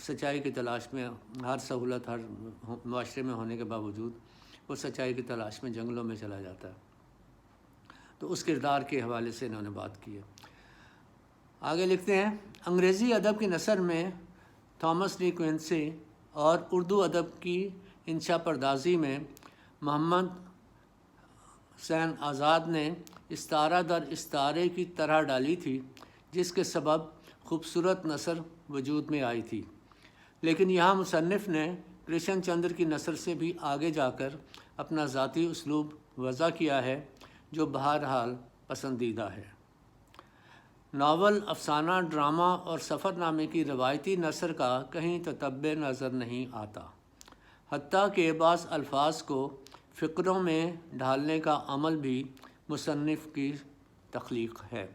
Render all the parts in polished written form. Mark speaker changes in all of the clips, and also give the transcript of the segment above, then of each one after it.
Speaker 1: سچائی کی تلاش میں ہر سہولت ہر معاشرے میں ہونے کے باوجود وہ سچائی کی تلاش میں جنگلوں میں چلا جاتا ہے۔ تو اس کردار کے حوالے سے انہوں نے بات کی ہے۔ آگے لکھتے ہیں، انگریزی ادب کی نثر میں تھامس ڈی کوئنسی اور اردو ادب کی انشا پردازی میں محمد حسین آزاد نے استعارہ در استعارے کی طرح ڈالی تھی، جس کے سبب خوبصورت نثر وجود میں آئی تھی۔ لیکن یہاں مصنف نے کرشن چندر کی نثر سے بھی آگے جا کر اپنا ذاتی اسلوب وضع کیا ہے، جو بہرحال پسندیدہ ہے۔ ناول، افسانہ، ڈرامہ اور سفر نامے کی روایتی نثر کا کہیں تتبع نظر نہیں آتا، حتیٰ کہ بعض الفاظ کو فقروں میں ڈھالنے کا عمل بھی مصنف کی تخلیق ہے۔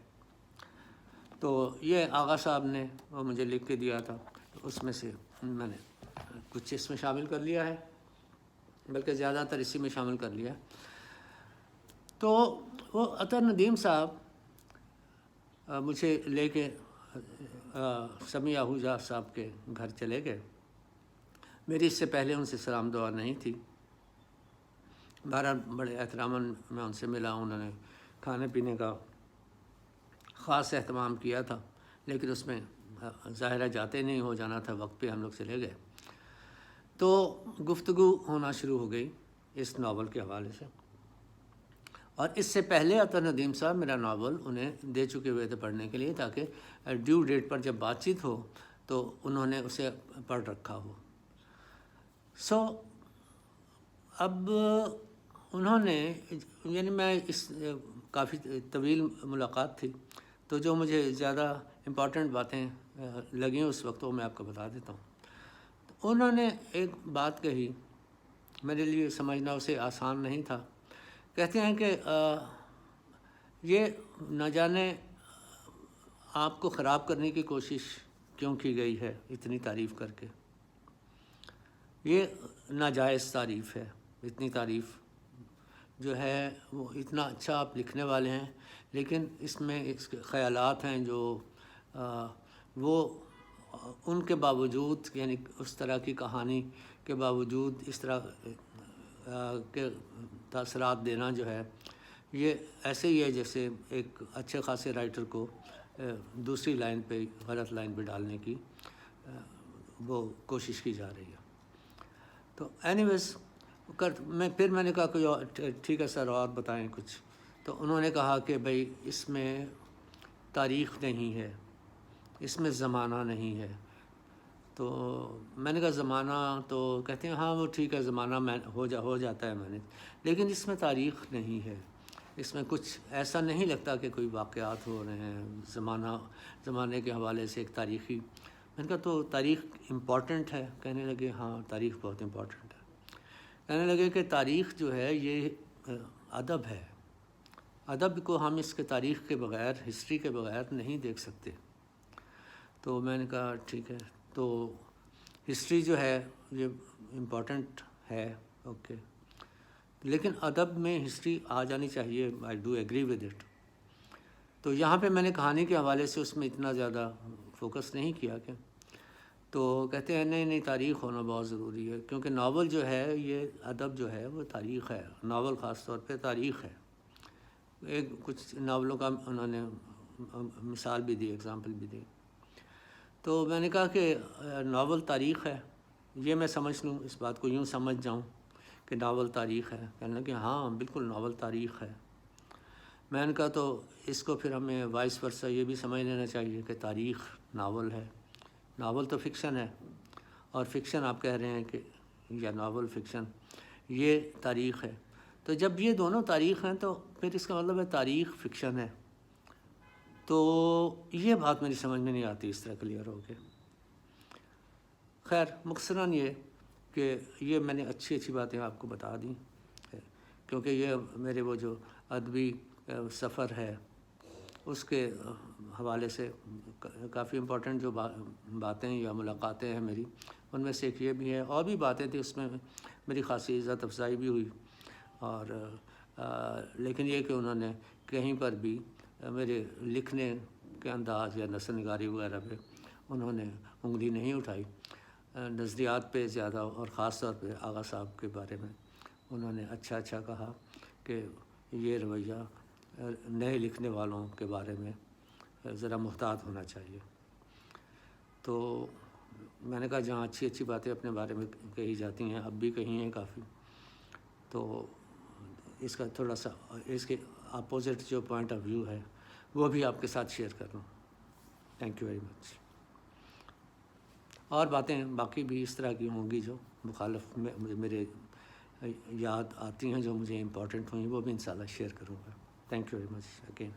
Speaker 1: تو یہ آغا صاحب نے وہ مجھے لکھ کے دیا تھا، تو اس میں سے میں نے کچھ اس میں شامل کر لیا ہے، بلکہ زیادہ تر اسی میں شامل کر لیا ہے۔ تو وہ عطر ندیم صاحب مجھے لے کے سمیع آہوجا صاحب کے گھر چلے گئے۔ میری اس سے پہلے ان سے سلام دعا نہیں تھی۔ بہرحال بڑے احتراماً میں ان سے ملا، انہوں نے کھانے پینے کا خاص اہتمام کیا تھا، لیکن اس میں ظاہرہ جاتے نہیں ہو جانا تھا، وقت پہ ہم لوگ چلے گئے۔ تو گفتگو ہونا شروع ہو گئی اس ناول کے حوالے سے، اور اس سے پہلے عطر ندیم صاحب میرا ناول انہیں دے چکے ہوئے تھے پڑھنے کے لیے، تاکہ ڈیو ڈیٹ پر جب بات چیت ہو تو انہوں نے اسے پڑھ رکھا ہو۔ اب انہوں نے، یعنی میں اس کافی طویل ملاقات تھی، تو جو مجھے زیادہ امپورٹنٹ باتیں لگیں اس وقت وہ میں آپ کو بتا دیتا ہوں۔ تو انہوں نے ایک بات کہی، میرے لیے سمجھنا اسے آسان نہیں تھا۔ کہتے ہیں کہ یہ نہ جانے آپ کو خراب کرنے کی کوشش کیوں کی گئی ہے اتنی تعریف کر کے، یہ ناجائز تعریف ہے۔ اتنی تعریف جو ہے وہ اتنا اچھا آپ لکھنے والے ہیں، لیکن اس میں اس کے خیالات ہیں جو وہ ان کے باوجود، یعنی اس طرح کی کہانی کے باوجود اس طرح کے تاثرات دینا جو ہے، یہ ایسے ہی ہے جیسے ایک اچھے خاصے رائٹر کو دوسری لائن پہ، غلط لائن پہ ڈالنے کی وہ کوشش کی جا رہی ہے۔ تو اینی ویز میں نے کہا کہ ٹھیک ہے سر، اور بتائیں کچھ۔ تو انہوں نے کہا کہ بھئی اس میں تاریخ نہیں ہے، اس میں زمانہ نہیں ہے۔ تو میں نے کہا زمانہ تو، کہتے ہیں ہاں وہ ٹھیک ہے، زمانہ ہو جاتا ہے مینیج، لیکن اس میں تاریخ نہیں ہے، اس میں کچھ ایسا نہیں لگتا کہ کوئی واقعات ہو رہے ہیں زمانے کے حوالے سے ایک تاریخی۔ میں نے کہا تو تاریخ امپورٹنٹ ہے؟ کہنے لگے ہاں تاریخ بہت امپورٹنٹ ہے۔ کہنے لگے کہ تاریخ جو ہے یہ ادب ہے، ادب کو ہم اس کے تاریخ کے بغیر، ہسٹری کے بغیر نہیں دیکھ سکتے۔ تو میں نے کہا ٹھیک ہے، تو ہسٹری جو ہے یہ امپورٹنٹ ہے، اوکے، لیکن ادب میں ہسٹری آ جانی چاہیے، I do agree with it. تو یہاں پہ میں نے کہانی کے حوالے سے اس میں اتنا زیادہ فوکس نہیں کیا کہ، تو کہتے ہیں نہیں تاریخ ہونا بہت ضروری ہے، کیونکہ ناول جو ہے یہ ادب جو ہے وہ تاریخ ہے، ناول خاص طور پہ تاریخ ہے۔ ایک کچھ ناولوں کا انہوں نے مثال بھی دی، ایگزامپل بھی دی۔ تو میں نے کہا کہ ناول تاریخ ہے، یہ میں سمجھ لوں، اس بات کو یوں سمجھ جاؤں کہ ناول تاریخ ہے۔ کہنے لگے ہاں بالکل ناول تاریخ ہے۔ میں نے کہا تو اس کو پھر ہمیں وائس ورثہ یہ بھی سمجھ لینا چاہیے کہ تاریخ ناول ہے، ناول تو فکشن ہے، اور فکشن آپ کہہ رہے ہیں کہ یا ناول فکشن یہ تاریخ ہے۔ تو جب یہ دونوں تاریخ ہیں تو پھر اس کا مطلب ہے تاریخ فکشن ہے۔ تو یہ بات میری سمجھ میں نہیں آتی اس طرح کلیئر ہو کے۔ خیر مختصراً یہ کہ یہ میں نے اچھی باتیں آپ کو بتا دیں، کیونکہ یہ میرے وہ جو ادبی سفر ہے اس کے حوالے سے کافی امپورٹنٹ جو باتیں یا ملاقاتیں ہیں میری، ان میں سے ایک یہ بھی ہے، اور بھی باتیں تھیں اس میں میری خاصی عزت افزائی بھی ہوئی، اور لیکن یہ کہ انہوں نے کہیں پر بھی میرے لکھنے کے انداز یا نثر نگاری وغیرہ پہ انہوں نے انگلی نہیں اٹھائی. نظریات پہ زیادہ اور خاص طور پہ آغا صاحب کے بارے میں انہوں نے اچھا کہا کہ یہ رویہ نئے لکھنے والوں کے بارے میں ذرا محتاط ہونا چاہیے. تو میں نے کہا جہاں اچھی باتیں اپنے بارے میں کہی جاتی ہیں، اب بھی کہی ہیں کافی، تو اس کا تھوڑا سا اس کے اپوزٹ جو پوائنٹ آف ویو ہے وہ بھی آپ کے ساتھ شیئر کر لوں. تھینک یو ویری مچ. اور باتیں باقی بھی اس طرح کی ہوں گی جو مخالف میرے یاد آتی ہیں، جو مجھے امپورٹنٹ ہوئیں، وہ بھی انشاءاللہ شیئر کروں گا. Thank you very much again.